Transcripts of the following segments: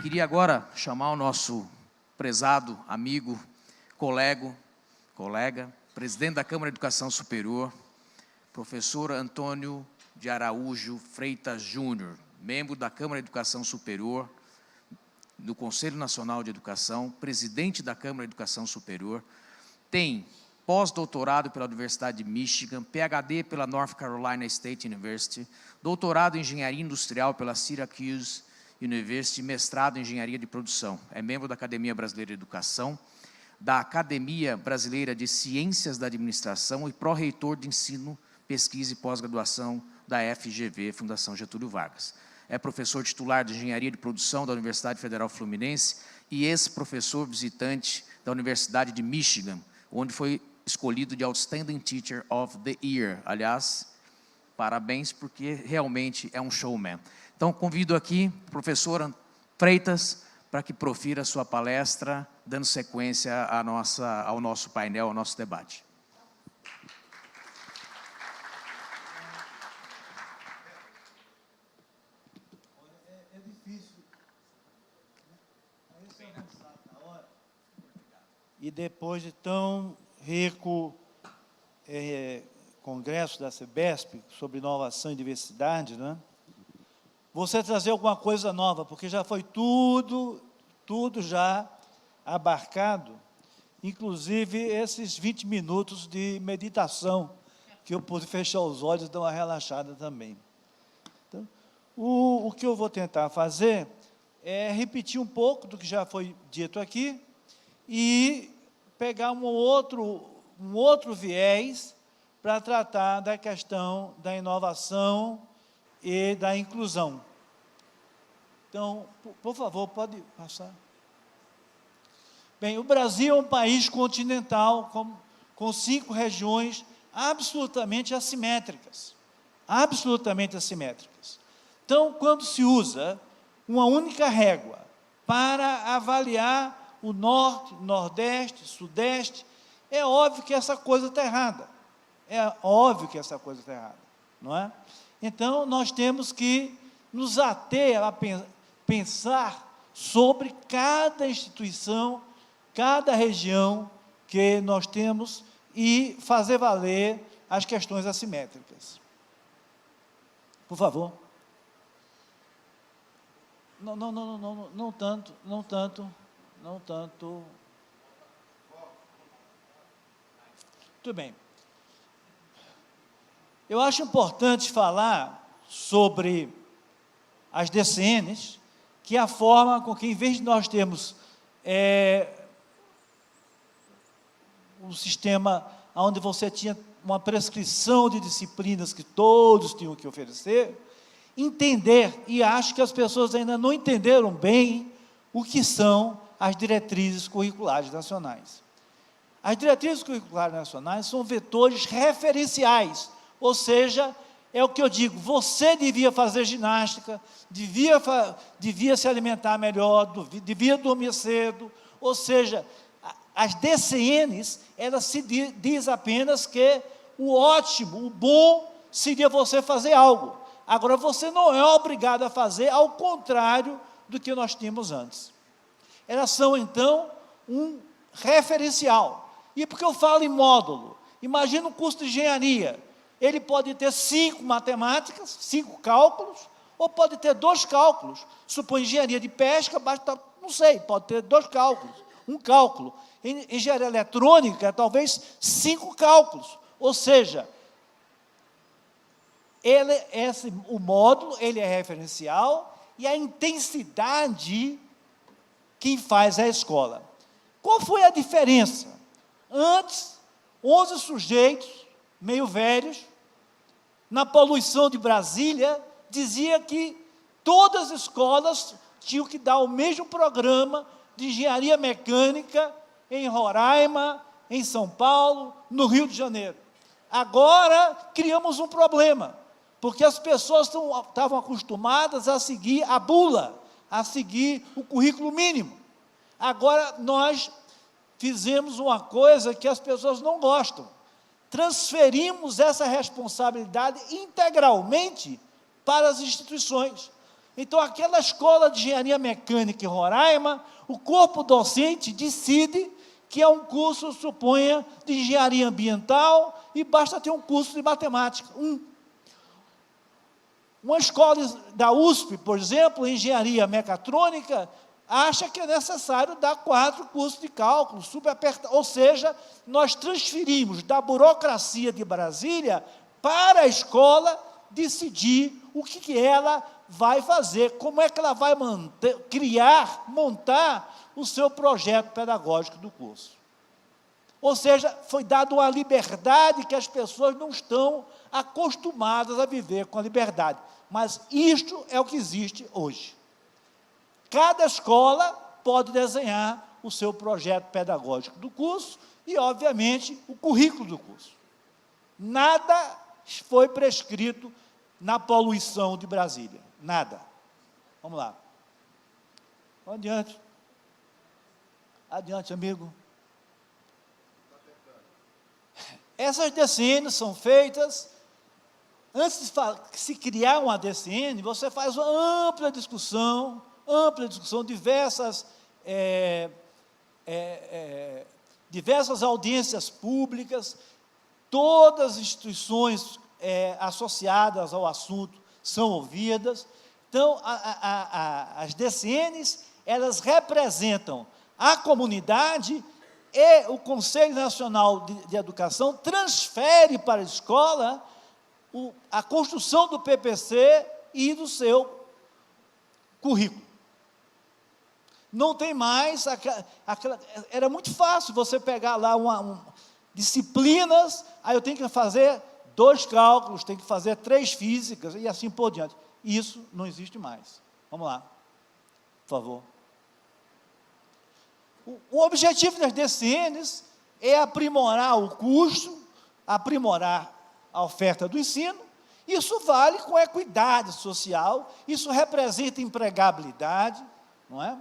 Queria agora chamar o nosso prezado amigo, colega, presidente da Câmara de Educação Superior, professor Antônio de Araújo Freitas Júnior, membro da Câmara de Educação Superior, do Conselho Nacional de Educação, presidente da Câmara de Educação Superior, tem pós-doutorado pela Universidade de Michigan, PhD pela North Carolina State University, doutorado em Engenharia Industrial pela Syracuse University, mestrado em Engenharia de Produção. É membro da Academia Brasileira de Educação, da Academia Brasileira de Ciências da Administração e pró-reitor de Ensino, Pesquisa e Pós-Graduação da FGV, Fundação Getúlio Vargas. É professor titular de Engenharia de Produção da Universidade Federal Fluminense e ex-professor visitante da Universidade de Michigan, onde foi escolhido de Outstanding Teacher of the Year. Aliás, parabéns, porque realmente é um showman. Então, convido aqui o professor Freitas para que profira a sua palestra, dando sequência ao nosso painel, ao nosso debate. É difícil. E depois de tão rico congresso da CEBESP sobre inovação e diversidade, né? Você trazer alguma coisa nova, porque já foi tudo já abarcado, inclusive esses 20 minutos de meditação, que eu pude fechar os olhos e dar uma relaxada também. Então, o que eu vou tentar fazer é repetir um pouco do que já foi dito aqui e pegar um outro viés para tratar da questão da inovação e da inclusão. Então, por favor, pode passar. Bem, o Brasil é um país continental com 5 regiões absolutamente assimétricas. Absolutamente assimétricas. Então, quando se usa uma única régua para avaliar o Norte, Nordeste, Sudeste, é óbvio que essa coisa está errada. É óbvio que essa coisa está errada, não é? Então, nós temos que nos ater a pensar sobre cada instituição, cada região que nós temos e fazer valer as questões assimétricas. Por favor. Não tanto. Tudo bem. Eu acho importante falar sobre as DCNs, que é a forma com que, em vez de nós termos um sistema onde você tinha uma prescrição de disciplinas que todos tinham que oferecer, entender, e acho que as pessoas ainda não entenderam bem o que são as diretrizes curriculares nacionais. As diretrizes curriculares nacionais são vetores referenciais, ou seja, é o que eu digo, você devia fazer ginástica, devia se alimentar melhor, devia dormir cedo, ou seja, as DCNs, elas se diz apenas que o ótimo, o bom, seria você fazer algo. Agora, você não é obrigado a fazer, ao contrário do que nós tínhamos antes. Elas são, então, um referencial. E por que eu falo em módulo? Imagina um curso de engenharia. Ele pode ter 5 matemáticas, 5 cálculos, ou pode ter 2 cálculos. Supõe engenharia de pesca, basta, não sei, pode ter 2 cálculos, 1 cálculo. Em engenharia eletrônica, talvez 5 cálculos. Ou seja, o módulo ele é referencial e a intensidade quem faz é a escola. Qual foi a diferença? Antes, 11 sujeitos, meio velhos, na poluição de Brasília, dizia que todas as escolas tinham que dar o mesmo programa de engenharia mecânica em Roraima, em São Paulo, no Rio de Janeiro. Agora, criamos um problema, porque as pessoas estavam acostumadas a seguir a bula, a seguir o currículo mínimo. Agora, nós fizemos uma coisa que as pessoas não gostam. Transferimos essa responsabilidade integralmente para as instituições. Então, aquela escola de engenharia mecânica em Roraima, o corpo docente decide que é um curso, suponha, de engenharia ambiental, e basta ter um curso de matemática. Uma escola da USP, por exemplo, engenharia mecatrônica, acha que é necessário dar 4 cursos de cálculo, super apertado. Ou seja, nós transferimos da burocracia de Brasília para a escola decidir o que ela vai fazer, como é que ela vai montar o seu projeto pedagógico do curso. Ou seja, foi dada uma liberdade que as pessoas não estão acostumadas a viver com a liberdade. Mas isto é o que existe hoje. Cada escola pode desenhar o seu projeto pedagógico do curso e, obviamente, o currículo do curso. Nada foi prescrito na poluição de Brasília. Nada. Vamos lá. Adiante. Adiante, amigo. Essas DCNs são feitas, antes de se criar uma DCN, você faz uma ampla discussão, diversas audiências públicas, todas as instituições associadas ao assunto são ouvidas. Então, as DCNs, elas representam a comunidade, e o Conselho Nacional de Educação transfere para a escola a construção do PPC e do seu currículo. Não tem mais era muito fácil você pegar lá disciplinas, aí eu tenho que fazer 2 cálculos, tenho que fazer 3 físicas, e assim por diante. Isso não existe mais. Vamos lá, por favor. O objetivo das DCNs é aprimorar o curso, aprimorar a oferta do ensino. Isso vale com equidade social, isso representa empregabilidade, não é?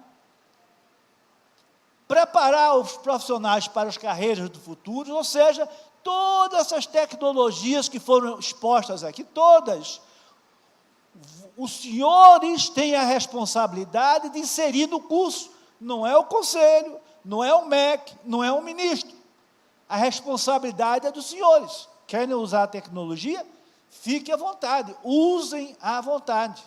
Preparar os profissionais para as carreiras do futuro, ou seja, todas essas tecnologias que foram expostas aqui, todas, os senhores têm a responsabilidade de inserir no curso. Não é o Conselho, não é o MEC, não é o ministro. A responsabilidade é dos senhores. Querem usar a tecnologia? Fiquem à vontade, usem à vontade.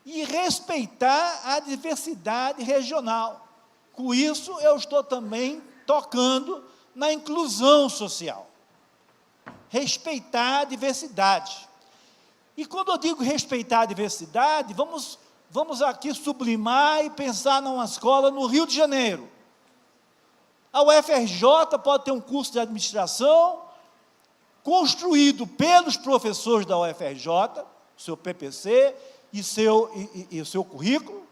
E respeitar a diversidade regional. Com isso, eu estou também tocando na inclusão social. Respeitar a diversidade. E quando eu digo respeitar a diversidade, vamos aqui sublimar e pensar numa escola no Rio de Janeiro. A UFRJ pode ter um curso de administração construído pelos professores da UFRJ, seu PPC e o seu currículo.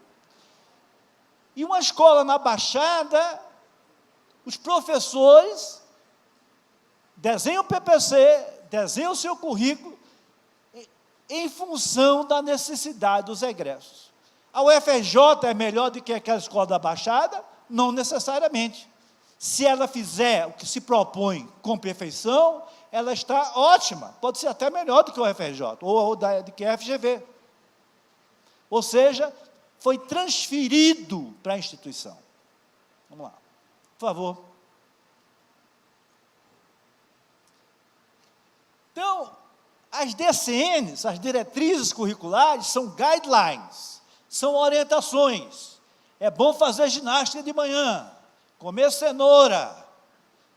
E uma escola na Baixada, os professores desenham o PPC, desenham o seu currículo em função da necessidade dos egressos. A UFRJ é melhor do que aquela escola da Baixada? Não necessariamente. Se ela fizer o que se propõe com perfeição, ela está ótima, pode ser até melhor do que a UFRJ, ou do que a FGV. Ou seja, foi transferido para a instituição. Vamos lá, por favor. Então, as DCNs, as diretrizes curriculares, são guidelines, são orientações. É bom fazer ginástica de manhã, comer cenoura,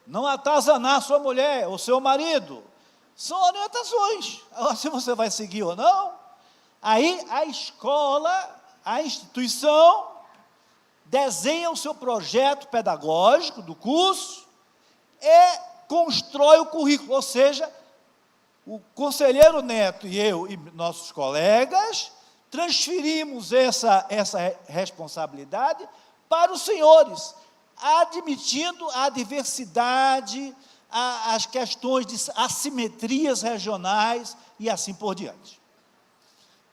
não atazanar sua mulher ou seu marido. São orientações. Agora, se você vai seguir ou não, aí a escola, a instituição, desenha o seu projeto pedagógico do curso e constrói o currículo, ou seja, o conselheiro Neto e eu e nossos colegas transferimos essa responsabilidade para os senhores, admitindo a diversidade, as questões de assimetrias regionais e assim por diante.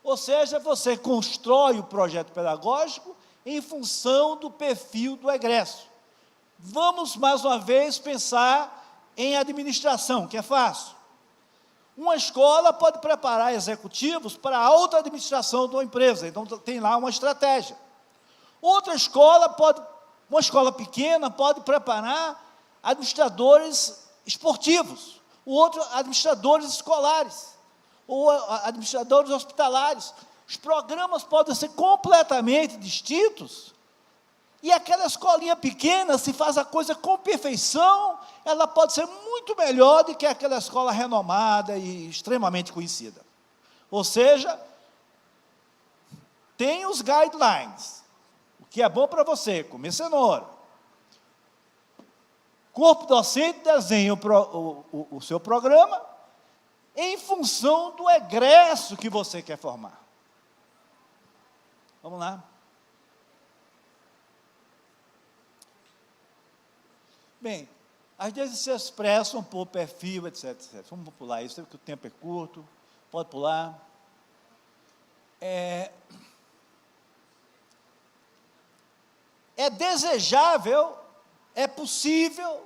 Ou seja, você constrói o projeto pedagógico em função do perfil do egresso. Vamos, mais uma vez, pensar em administração, que é fácil. Uma escola pode preparar executivos para a alta administração de uma empresa, então tem lá uma estratégia. Outra escola uma escola pequena pode preparar administradores esportivos, o outro administradores escolares, ou administradores hospitalares. Os programas podem ser completamente distintos, e aquela escolinha pequena, se faz a coisa com perfeição, ela pode ser muito melhor do que aquela escola renomada e extremamente conhecida. Ou seja, tem os guidelines, o que é bom para você, comer cenoura. Corpo docente desenha o seu programa em função do egresso que você quer formar. Vamos lá. Bem, às vezes se expressam por perfil, etc. Vamos pular isso, porque o tempo é curto. Pode pular. É desejável, é possível,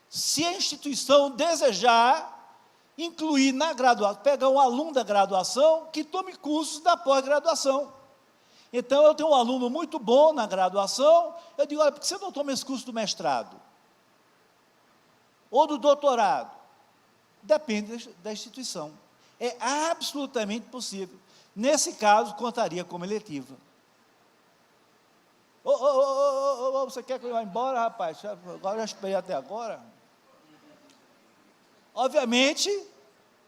se a instituição desejar, incluir na graduação, pegar um aluno da graduação que tome cursos da pós-graduação. Então, eu tenho um aluno muito bom na graduação, eu digo, olha, por que você não toma esse curso do mestrado? Ou do doutorado? Depende da instituição. É absolutamente possível. Nesse caso, contaria como eletiva. Você quer que eu vá embora, rapaz? Agora eu já esperei até agora. Obviamente,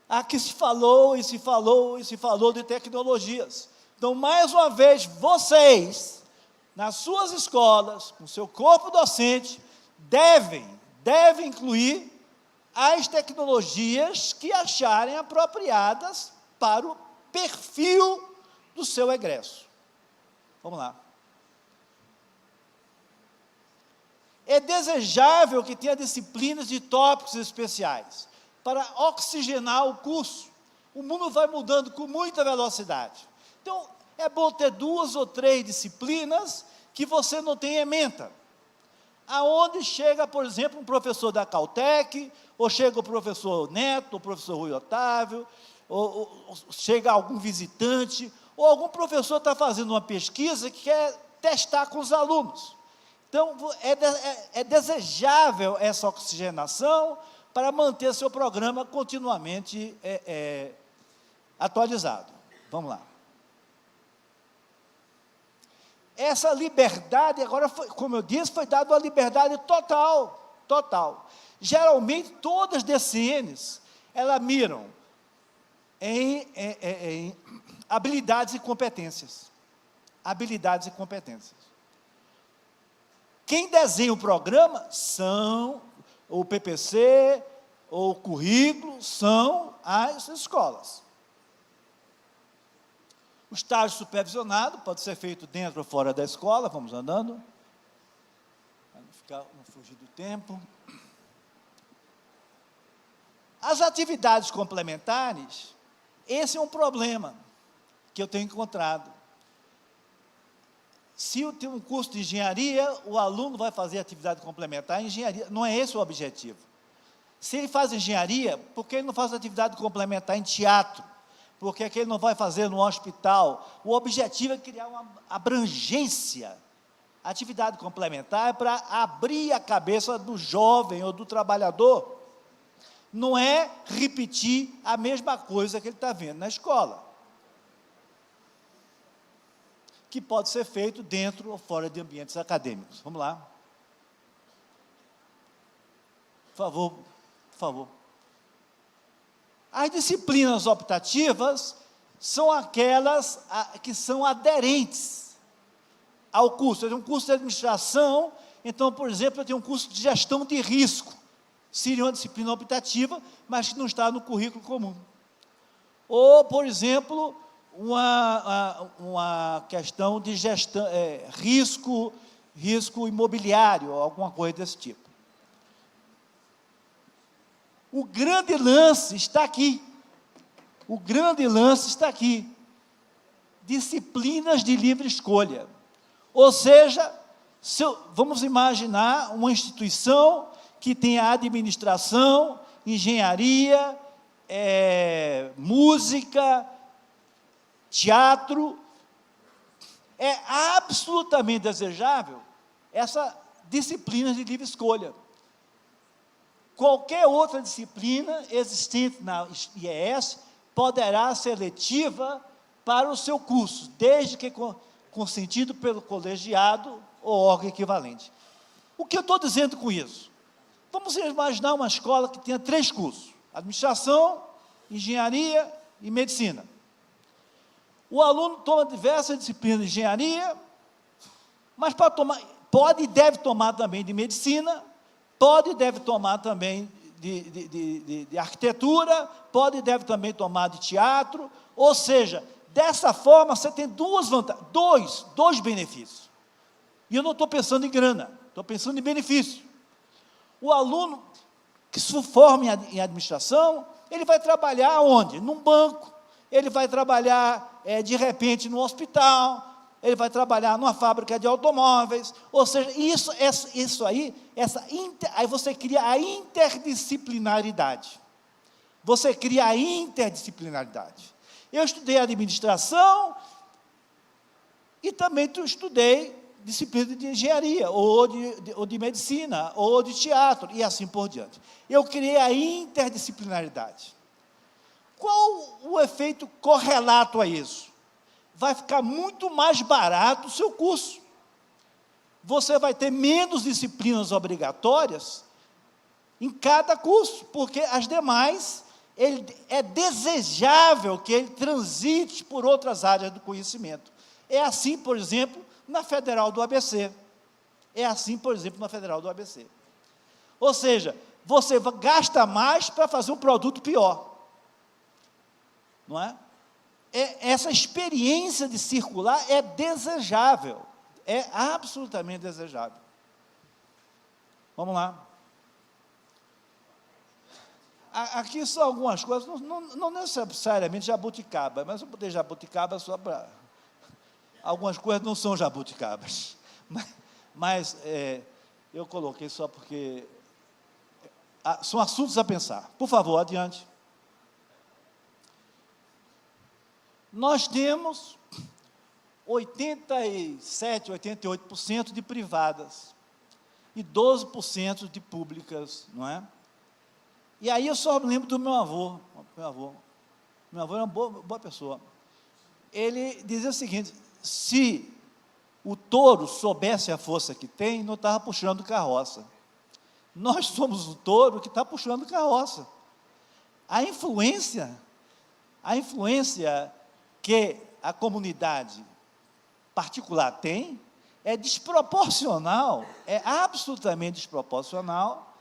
aqui se falou e se falou e se falou de tecnologias. Então, mais uma vez, vocês, nas suas escolas, com seu corpo docente, devem incluir as tecnologias que acharem apropriadas para o perfil do seu egresso. Vamos lá. É desejável que tenha disciplinas de tópicos especiais para oxigenar o curso. O mundo vai mudando com muita velocidade. Então, é bom ter 2 ou 3 disciplinas que você não tem ementa. Aonde chega, por exemplo, um professor da Caltech, ou chega o professor Neto, o professor Rui Otávio, ou chega algum visitante, ou algum professor está fazendo uma pesquisa que quer testar com os alunos. Então, é desejável essa oxigenação para manter seu programa continuamente atualizado. Vamos lá. Essa liberdade, agora, como eu disse, foi dada uma liberdade total. Geralmente, todas as DCNs, elas miram em habilidades e competências. Habilidades e competências. Quem desenha o programa são o PPC, ou o currículo, são as escolas. O estágio supervisionado pode ser feito dentro ou fora da escola, vamos andando, para não fugir do tempo. As atividades complementares, esse é um problema que eu tenho encontrado. Se eu tenho um curso de engenharia, o aluno vai fazer atividade complementar em engenharia, não é esse o objetivo. Se ele faz engenharia, por que ele não faz atividade complementar em teatro? Por que ele não vai fazer no hospital? O objetivo é criar uma abrangência. A atividade complementar é para abrir a cabeça do jovem ou do trabalhador. Não é repetir a mesma coisa que ele está vendo na escola. Que pode ser feito dentro ou fora de ambientes acadêmicos. Vamos lá. Por favor. As disciplinas optativas são aquelas que são aderentes ao curso. Eu tenho um curso de administração, então, por exemplo, eu tenho um curso de gestão de risco. Seria uma disciplina optativa, mas que não está no currículo comum. Ou, por exemplo, uma questão de gestão, risco imobiliário, alguma coisa desse tipo. O grande lance está aqui. Disciplinas de livre escolha. Ou seja, vamos imaginar uma instituição que tem a administração, engenharia, música, teatro. É absolutamente desejável essa disciplina de livre escolha. Qualquer outra disciplina existente na IES poderá ser letiva para o seu curso, desde que consentido pelo colegiado ou órgão equivalente. O que eu estou dizendo com isso? Vamos imaginar uma escola que tenha 3 cursos: administração, engenharia e medicina. O aluno toma diversas disciplinas de engenharia, mas para tomar, pode e deve tomar também de medicina, pode e deve tomar também de arquitetura, pode e deve também tomar de teatro. Ou seja, dessa forma você tem duas vantagens, dois benefícios. E eu não estou pensando em grana, estou pensando em benefício. O aluno que se forma em administração, ele vai trabalhar onde? Num banco, ele vai trabalhar, de repente, no hospital, ele vai trabalhar numa fábrica de automóveis. Ou seja, aí você cria a interdisciplinaridade. Você cria a interdisciplinaridade. Eu estudei administração e também estudei disciplina de engenharia, ou de medicina, ou de teatro, e assim por diante. Eu criei a interdisciplinaridade. Qual o efeito correlato a isso? Vai ficar muito mais barato o seu curso. Você vai ter menos disciplinas obrigatórias em cada curso, porque as demais, é desejável que ele transite por outras áreas do conhecimento. É assim, por exemplo, na Federal do ABC. É assim, por exemplo, na Federal do ABC. Ou seja, você gasta mais para fazer um produto pior. Não é? Essa experiência de circular é desejável. É absolutamente desejável. Vamos lá. Aqui são algumas coisas, não necessariamente jabuticaba, mas eu botei jabuticaba só para... Algumas coisas não são jabuticabas, mas eu coloquei só porque são assuntos a pensar. Por favor, adiante. Nós temos 87%, 88% de privadas e 12% de públicas, não é? E aí eu só me lembro do meu avô. Meu avô era uma boa pessoa. Ele dizia o seguinte: se o touro soubesse a força que tem, não estava puxando carroça. Nós somos o touro que está puxando carroça. A influência que a comunidade particular tem é desproporcional, é absolutamente desproporcional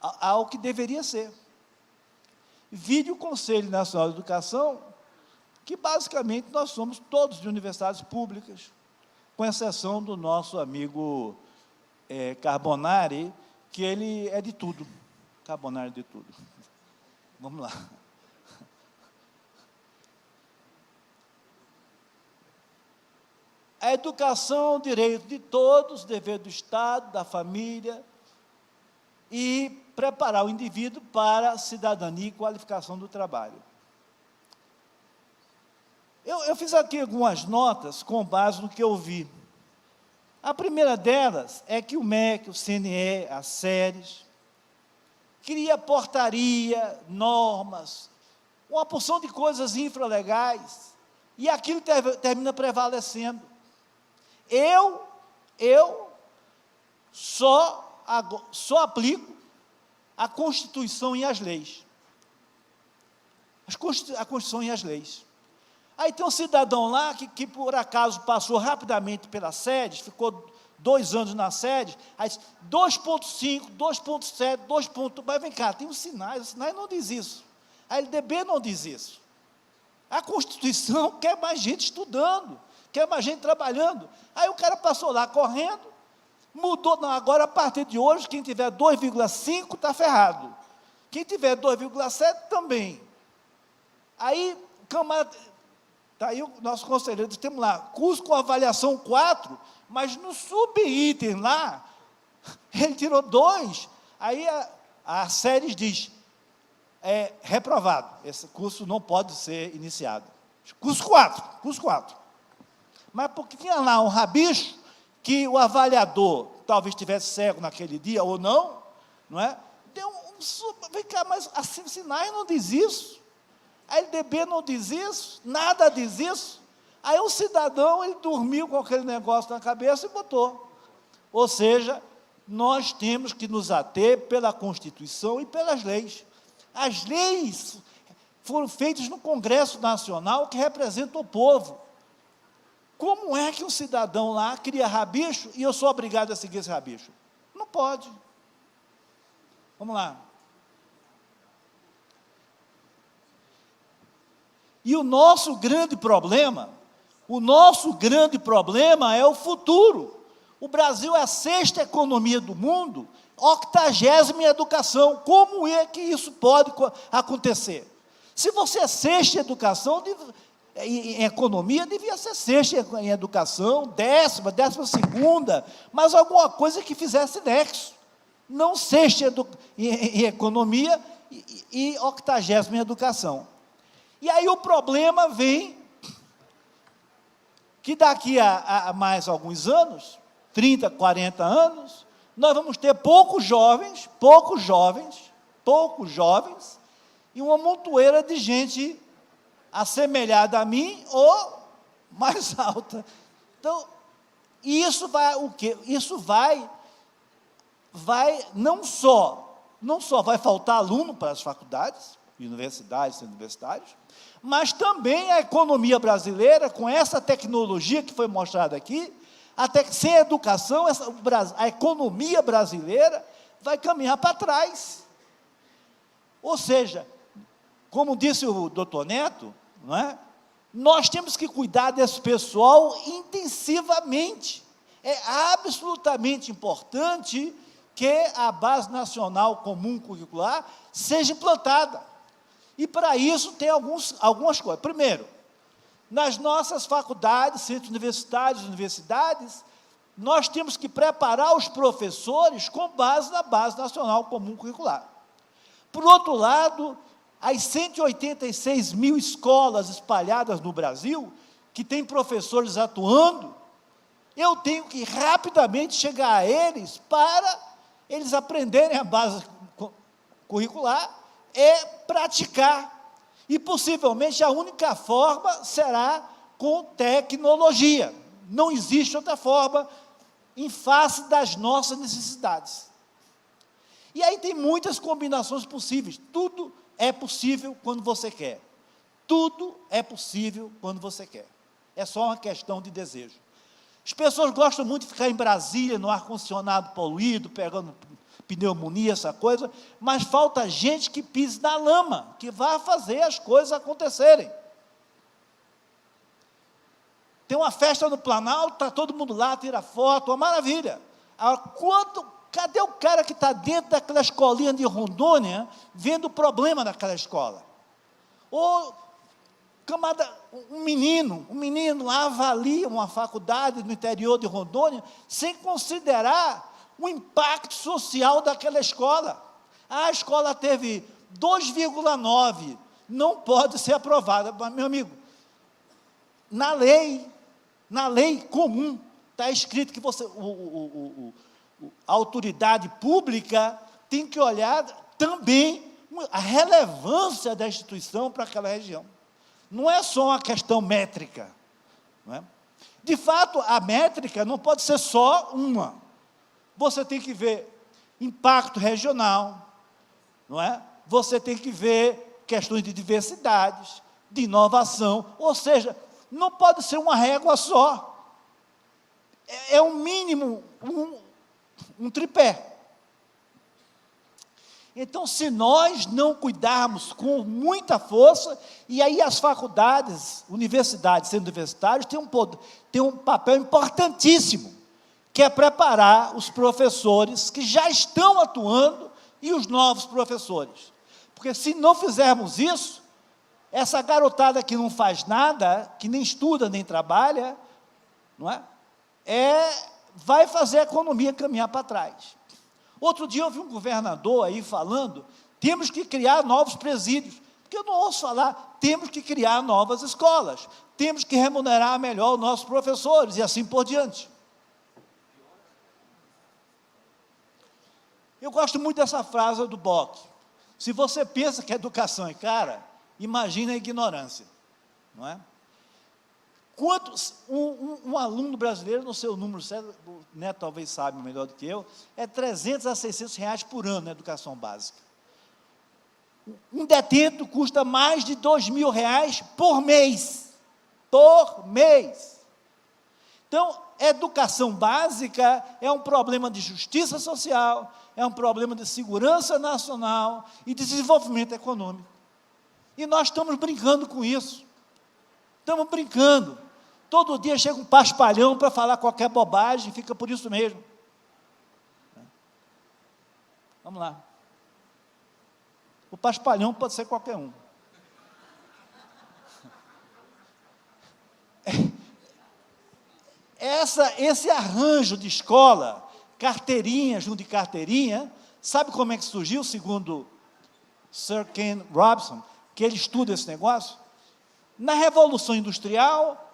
ao que deveria ser. Vide o Conselho Nacional de Educação, que basicamente nós somos todos de universidades públicas, com exceção do nosso amigo Carbonari, que ele é de tudo. Carbonari é de tudo. Vamos lá. A educação, direito de todos, dever do Estado, da família, e preparar o indivíduo para a cidadania e qualificação do trabalho. Eu fiz aqui algumas notas com base no que eu vi. A primeira delas é que o MEC, o CNE, as séries, cria portaria, normas, uma porção de coisas infralegais, e aquilo termina prevalecendo. Eu só aplico a Constituição e as leis. A Constituição e as leis. Aí tem um cidadão lá que por acaso passou rapidamente pela sede, ficou 2 anos na sede, aí diz 2.5, 2.7, 2. Mas vem cá, tem os sinais não diz isso. A LDB não diz isso. A Constituição quer mais gente estudando, quer mais gente trabalhando. Aí o cara passou lá correndo, mudou, não, agora a partir de hoje, quem tiver 2,5 está ferrado. Quem tiver 2,7 também. Aí o camarada Está aí o nosso conselheiro, temos lá, curso com avaliação 4, mas no subitem lá, ele tirou 2, aí a série diz, reprovado, esse curso não pode ser iniciado. Curso 4. Mas porque tinha lá um rabicho, que o avaliador talvez estivesse cego naquele dia, ou não, não é? Deu vem cá, mas a Sinai não diz isso, a LDB não diz isso, nada diz isso. Aí o cidadão, ele dormiu com aquele negócio na cabeça e botou. Ou seja, nós temos que nos ater pela Constituição e pelas leis. As leis foram feitas no Congresso Nacional, que representa o povo. Como é que um cidadão lá cria rabicho e eu sou obrigado a seguir esse rabicho? Não pode. Vamos lá. E o nosso grande problema é o futuro. O Brasil é a 6ª economia do mundo, 80ª em educação. Como é que isso pode acontecer? Se você é 6ª em educação, em economia, devia ser 6ª em educação, 12ª, mas alguma coisa que fizesse nexo. Não 6ª em economia e 80ª em educação. E aí o problema vem que daqui a mais alguns anos, 30, 40 anos, nós vamos ter poucos jovens, e uma montoeira de gente assemelhada a mim ou mais alta. Então, isso vai o quê? Isso vai não só vai faltar aluno para as faculdades, universidades, universitários, mas também a economia brasileira, com essa tecnologia que foi mostrada aqui, até que sem educação, a economia brasileira vai caminhar para trás. Ou seja, como disse o doutor Neto, não é? Nós temos que cuidar desse pessoal intensivamente. É absolutamente importante que a Base Nacional Comum Curricular seja implantada. E para isso tem algumas coisas. Primeiro, nas nossas faculdades, centros universidades, nós temos que preparar os professores com base na Base Nacional Comum Curricular. Por outro lado, as 186 mil escolas espalhadas no Brasil, que têm professores atuando, eu tenho que rapidamente chegar a eles para eles aprenderem a base curricular e praticar. E, possivelmente, a única forma será com tecnologia. Não existe outra forma em face das nossas necessidades. E aí tem muitas combinações possíveis. Tudo é possível quando você quer. Tudo é possível quando você quer. É só uma questão de desejo. As pessoas gostam muito de ficar em Brasília, no ar-condicionado poluído, pegando pneumonia, essa coisa, mas falta gente que pise na lama, que vá fazer as coisas acontecerem. Tem uma festa no Planalto, está todo mundo lá, tira foto, uma maravilha. Cadê o cara que está dentro daquela escolinha de Rondônia, vendo o problema daquela escola? Ou, um menino lá avalia uma faculdade no interior de Rondônia, sem considerar o impacto social daquela escola. A escola teve 2,9, não pode ser aprovada. Mas, meu amigo, na lei comum, está escrito que a autoridade pública tem que olhar também a relevância da instituição para aquela região. Não é só uma questão métrica. Não é? De fato, a métrica não pode ser só uma. Você tem que ver impacto regional, não é? Você tem que ver questões de diversidades, de inovação, ou seja, não pode ser uma régua só. É um mínimo, um tripé. Então, se nós não cuidarmos com muita força, e aí as faculdades, universidades, centros universitários, têm um papel importantíssimo, que é preparar os professores que já estão atuando e os novos professores. Porque se não fizermos isso, essa garotada que não faz nada, que nem estuda, nem trabalha, não é? Vai fazer a economia caminhar para trás. Outro dia eu vi um governador aí falando, temos que criar novos presídios, porque eu não ouço falar, temos que criar novas escolas, temos que remunerar melhor os nossos professores, e assim por diante. Eu gosto muito dessa frase do Bock. Se você pensa que a educação é cara, imagina a ignorância, não é? Quantos, um aluno brasileiro, no seu número certo, o Neto talvez saiba melhor do que eu, é 300 a 600 reais por ano na educação básica. Um detento custa mais de 2.000 reais por mês. Por mês. Então, educação básica é um problema de justiça social, é um problema de segurança nacional e de desenvolvimento econômico. E nós estamos brincando com isso. Estamos brincando. Todo dia chega um paspalhão para falar qualquer bobagem, fica por isso mesmo. Vamos lá. O paspalhão pode ser qualquer um. Esse arranjo de escola, carteirinha junto de carteirinha, sabe como é que surgiu, segundo Sir Ken Robinson, que ele estuda esse negócio? Na Revolução Industrial,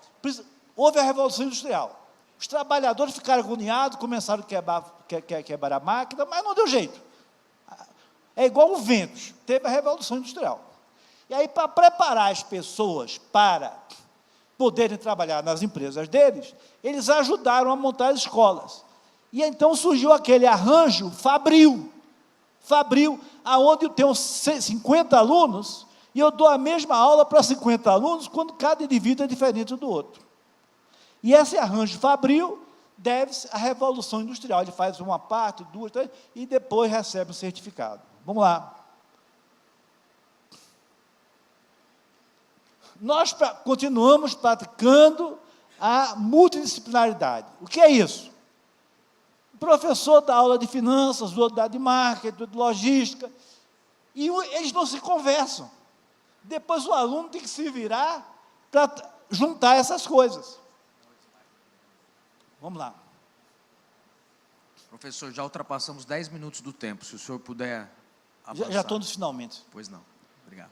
houve a Revolução Industrial. Os trabalhadores ficaram agoniados, começaram a quebrar a máquina, mas não deu jeito. É igual o Ventos, teve a Revolução Industrial. E aí, para preparar as pessoas para poderem trabalhar nas empresas deles, eles ajudaram a montar as escolas. E então surgiu aquele arranjo fabril, aonde eu tenho 50 alunos, e eu dou a mesma aula para 50 alunos, quando cada indivíduo é diferente do outro. E esse arranjo fabril deve-se à Revolução Industrial. Ele faz uma parte, duas, três, e depois recebe o certificado. Vamos lá. Nós continuamos praticando a multidisciplinaridade. O que é isso? O professor dá aula de finanças, o outro dá de marketing, de logística, e eles não se conversam. Depois o aluno tem que se virar para juntar essas coisas. Vamos lá. Professor, já ultrapassamos 10 minutos do tempo, se o senhor puder avançar. Já estou nos finalmente. Pois não, obrigado.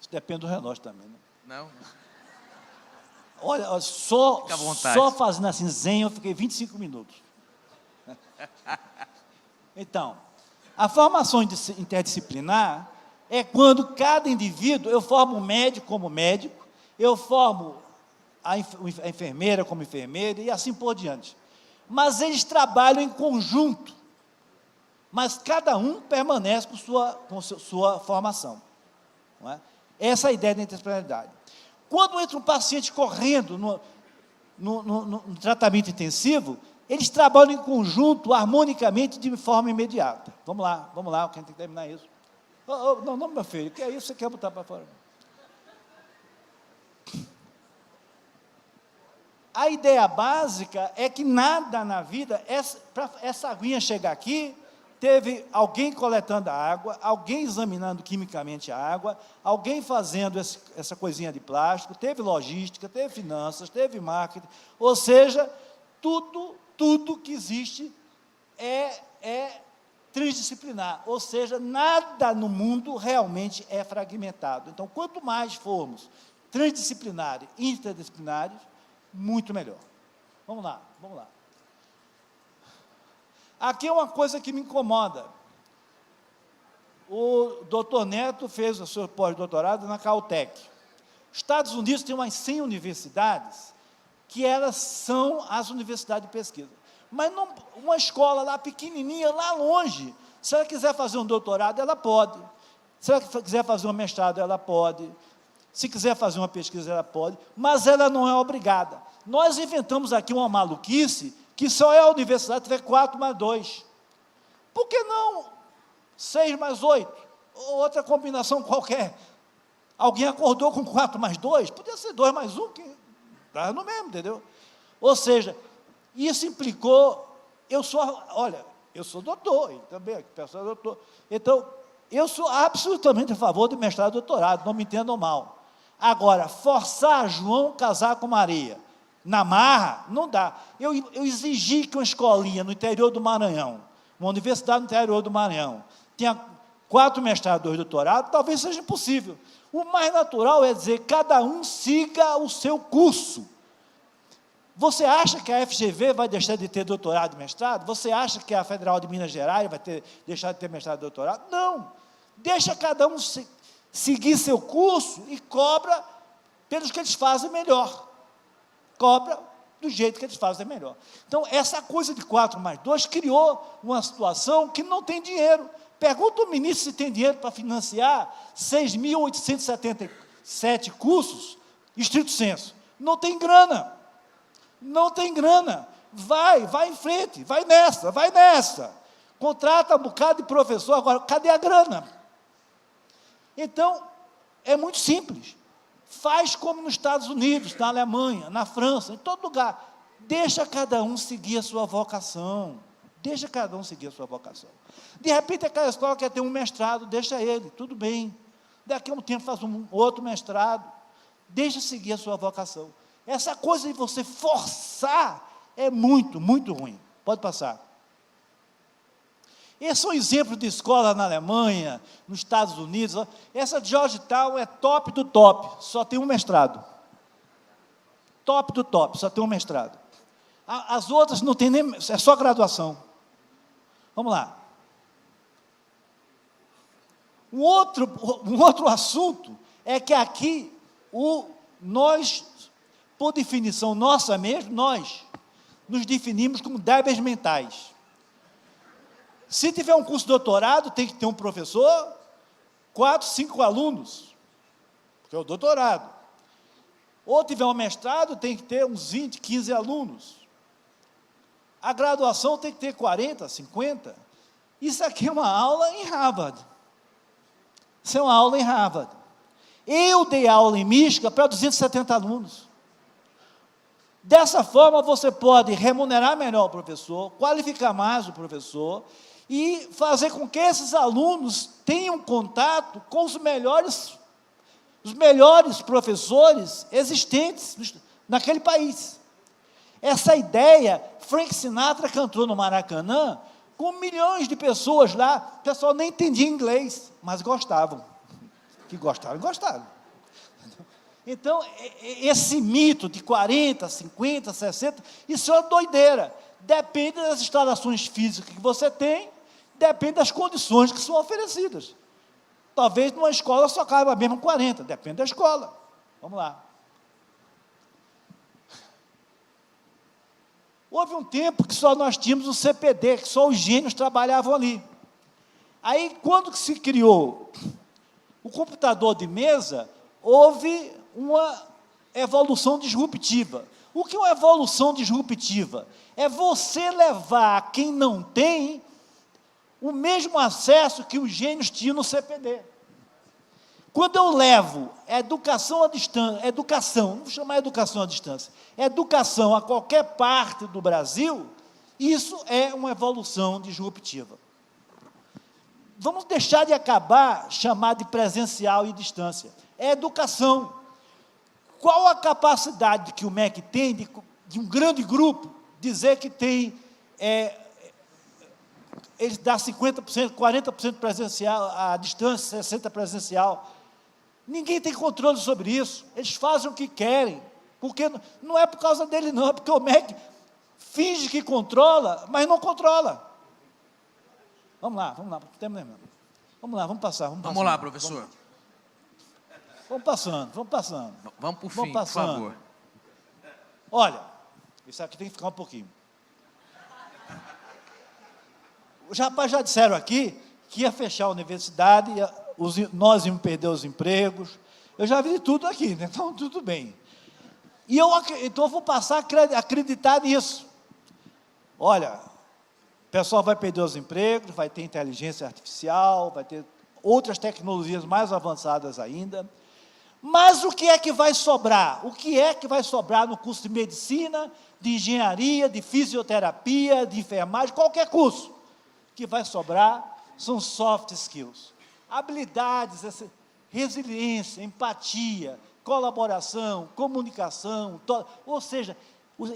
Isso depende do relógio também, né? Não. Olha, só fazendo assim, zen, eu fiquei 25 minutos. Então, a formação interdisciplinar é quando cada indivíduo, eu formo o médico como médico, eu formo a enfermeira como enfermeira e assim por diante. Mas eles trabalham em conjunto, mas cada um permanece com sua formação. Não é? Essa é a ideia da interdisciplinaridade. Quando entra um paciente correndo no tratamento intensivo, eles trabalham em conjunto, harmonicamente, de forma imediata. Vamos lá, quem tem que terminar isso? Não, meu filho, o que é isso que você quer botar para fora? A ideia básica é que nada na vida, para essa aguinha chegar aqui, teve alguém coletando a água, alguém examinando quimicamente a água, alguém fazendo essa coisinha de plástico, teve logística, teve finanças, teve marketing, ou seja, tudo que existe é transdisciplinar, ou seja, nada no mundo realmente é fragmentado. Então, quanto mais formos transdisciplinares e interdisciplinares, muito melhor. Vamos lá. Aqui é uma coisa que me incomoda. O doutor Neto fez o seu pós-doutorado na Caltech. Os Estados Unidos têm umas 100 universidades, que elas são as universidades de pesquisa. Mas não, uma escola lá pequenininha, lá longe, se ela quiser fazer um doutorado, ela pode. Se ela quiser fazer um mestrado, ela pode. Se quiser fazer uma pesquisa, ela pode, mas ela não é obrigada. Nós inventamos aqui uma maluquice, que só é a universidade tiver 4 mais 2. Por que não 6 mais 8? Ou outra combinação qualquer. Alguém acordou com 4 mais 2? Podia ser 2 mais 1, que dá no mesmo, entendeu? Ou seja, isso implicou, eu sou doutor, ele também, pessoal é doutor. Então, Eu sou absolutamente a favor de mestrado e doutorado, não me entendam mal. Agora, forçar João a casar com Maria, na marra, não dá. Eu exigi que uma escolinha no interior do Maranhão, uma universidade no interior do Maranhão, tenha 4 mestrados e 2 doutorados, talvez seja impossível. O mais natural é dizer, cada um siga o seu curso. Você acha que a FGV vai deixar de ter doutorado e mestrado? Você acha que a Federal de Minas Gerais vai deixar de ter mestrado e doutorado? Não. Deixa cada um seguir seu curso e cobra pelos que eles fazem melhor. Cobra do jeito que eles fazem melhor. Então, essa coisa de 4+2 criou uma situação que não tem dinheiro. Pergunta ao ministro se tem dinheiro para financiar 6.877 cursos, estrito senso. Não tem grana. Não tem grana. Vai em frente, vai nessa. Contrata um bocado de professor, agora, cadê a grana? Então, é muito simples. Faz como nos Estados Unidos, na Alemanha, na França, em todo lugar. Deixa cada um seguir a sua vocação. Deixa cada um seguir a sua vocação. De repente, aquela escola quer ter um mestrado, deixa ele, tudo bem. Daqui a um tempo faz um outro mestrado. Deixa seguir a sua vocação. Essa coisa de você forçar é muito, muito ruim. Pode passar. Esses são exemplos de escola na Alemanha, nos Estados Unidos. Essa de Georgetown é top do top, só tem um mestrado. Top do top, só tem um mestrado. As outras não tem nem, é só graduação. Vamos lá. Um outro assunto é que aqui, nós, por definição nossa mesmo, nós nos definimos como débeis mentais. Se tiver um curso de doutorado, tem que ter um professor, 4, 5 alunos, porque é o doutorado. Ou tiver um mestrado, tem que ter uns 20, 15 alunos. A graduação tem que ter 40, 50. Isso aqui é uma aula em Harvard. Isso é uma aula em Harvard. Eu dei aula em Michigan para 270 alunos. Dessa forma, você pode remunerar melhor o professor, qualificar mais o professor e fazer com que esses alunos tenham contato com os melhores professores existentes naquele país. Essa ideia, Frank Sinatra cantou no Maracanã, com milhões de pessoas lá, o pessoal nem entendia inglês, mas gostavam. Que gostavam. Então, esse mito de 40, 50, 60, isso é uma doideira. Depende das instalações físicas que você tem, depende das condições que são oferecidas. Talvez numa escola só caiba mesmo 40, depende da escola. Vamos lá. Houve um tempo que só nós tínhamos o CPD, que só os gênios trabalhavam ali. Aí, quando se criou o computador de mesa, houve uma evolução disruptiva. O que é uma evolução disruptiva? É você levar quem não tem o mesmo acesso que os gênios tinham no CPD. Quando eu levo educação à distância, não vou chamar educação à distância, educação a qualquer parte do Brasil, isso é uma evolução disruptiva. Vamos deixar de chamar de presencial e distância. É educação. Qual a capacidade que o MEC tem de um grande grupo dizer que tem, ele dá 50%, 40% presencial à distância, 60% presencial? Ninguém tem controle sobre isso. Eles fazem o que querem, porque não é por causa dele não, é porque o MEC finge que controla, mas não controla. Vamos lá, terminando. Vamos lá, vamos passar. Vamos lá, professor. Vamos passando. Vamos para o fim, por favor. Olha, isso aqui tem que ficar um pouquinho. Os rapazes já disseram aqui que ia fechar a universidade, nós íamos perder os empregos. Eu já vi tudo aqui, né? Então tudo bem. Então eu vou passar a acreditar nisso. Olha, o pessoal vai perder os empregos, vai ter inteligência artificial, vai ter outras tecnologias mais avançadas ainda. Mas o que é que vai sobrar? O que é que vai sobrar no curso de medicina, de engenharia, de fisioterapia, de enfermagem, qualquer curso? O que vai sobrar são soft skills. habilidades, essa resiliência, empatia, colaboração, comunicação, ou seja,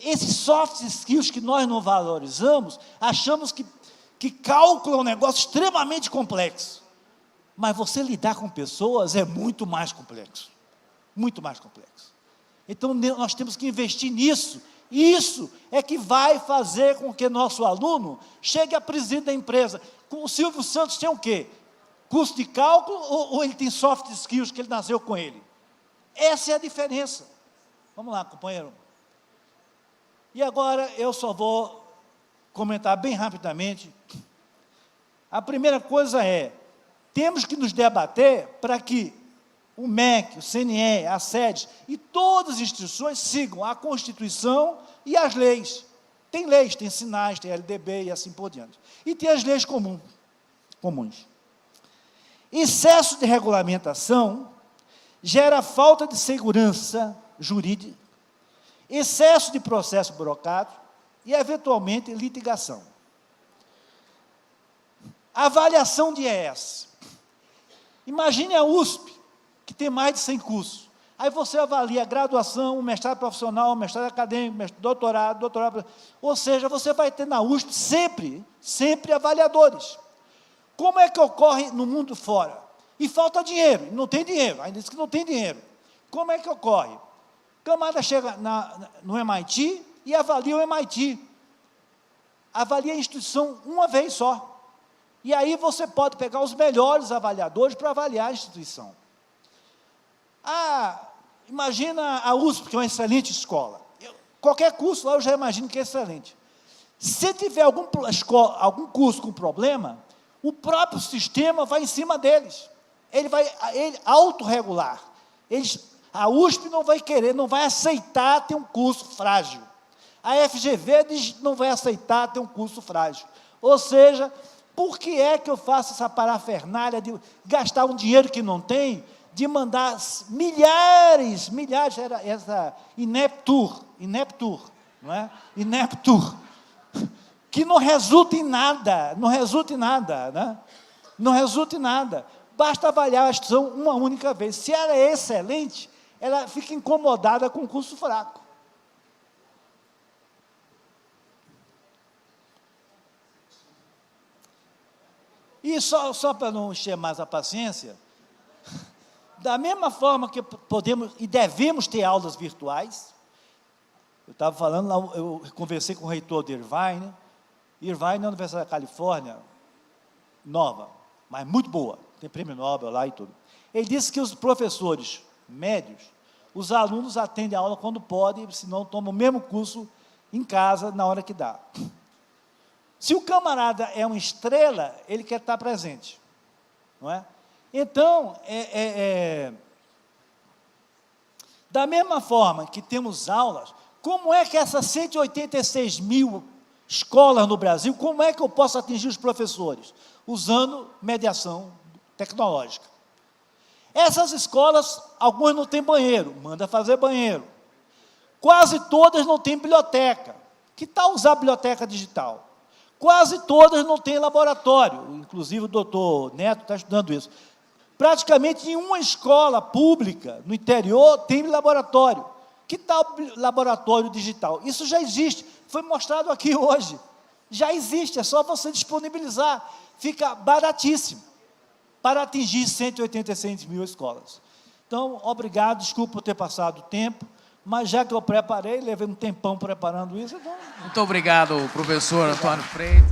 esses soft skills que nós não valorizamos, achamos que cálculo é um negócio extremamente complexo. Mas você lidar com pessoas é muito mais complexo. Muito mais complexo. Então, nós temos que investir nisso. Isso é que vai fazer com que nosso aluno chegue a presidente da empresa. O Silvio Santos tem o quê? Curso de cálculo ou ele tem soft skills que ele nasceu com ele? Essa é a diferença. Vamos lá, companheiro. E agora eu só vou comentar bem rapidamente. A primeira coisa é, temos que nos debater para que o MEC, o CNE, a SEDES e todas as instituições sigam a Constituição e as leis. Tem leis, tem sinais, tem LDB e assim por diante. E tem as leis comuns. Excesso de regulamentação gera falta de segurança jurídica, excesso de processo burocrático e, eventualmente, litigação. Avaliação de IES. Imagine a USP, que tem mais de 100 cursos. Aí você avalia graduação, mestrado profissional, mestrado acadêmico, doutorado. Ou seja, você vai ter na USP sempre avaliadores. Como é que ocorre no mundo fora? E falta dinheiro, não tem dinheiro, ainda diz que não tem dinheiro. Como é que ocorre? O camarada chega no MIT e avalia o MIT. Avalia a instituição uma vez só. E aí você pode pegar os melhores avaliadores para avaliar a instituição. Imagina a USP, que é uma excelente escola. Qualquer curso lá eu já imagino que é excelente. Se tiver algum curso com problema, o próprio sistema vai em cima deles. Ele vai autorregular. A USP não vai querer, não vai aceitar ter um curso frágil. A FGV não vai aceitar ter um curso frágil. Ou seja, por que é que eu faço essa parafernália de gastar um dinheiro que não tem, de mandar milhares, era essa Ineptur, não é? Ineptur, que não resulta em nada, né? Não resulta em nada. Basta avaliar a instituição uma única vez. Se ela é excelente, ela fica incomodada com o curso fraco. E só para não encher mais a paciência, da mesma forma que podemos e devemos ter aulas virtuais, eu estava falando lá, eu conversei com o reitor de Irvine é a Universidade da Califórnia, nova, mas muito boa, tem prêmio Nobel lá e tudo. Ele disse que os professores médios, os alunos atendem a aula quando podem, senão tomam o mesmo curso em casa na hora que dá. Se o camarada é uma estrela, ele quer estar presente, não é? Então, da mesma forma que temos aulas, como é que essas 186 mil escolas no Brasil, como é que eu posso atingir os professores? Usando mediação tecnológica. Essas escolas, algumas não têm banheiro, manda fazer banheiro. Quase todas não têm biblioteca. Que tal usar a biblioteca digital? Quase todas não têm laboratório, inclusive o doutor Neto está estudando isso. Praticamente nenhuma escola pública no interior tem laboratório. Que tal laboratório digital? Isso já existe, foi mostrado aqui hoje. Já existe, é só você disponibilizar. Fica baratíssimo para atingir 186 mil escolas. Então, obrigado, desculpa por ter passado o tempo, mas já que eu preparei, levei um tempão preparando isso. Então... Muito obrigado, professor Antônio Freitas.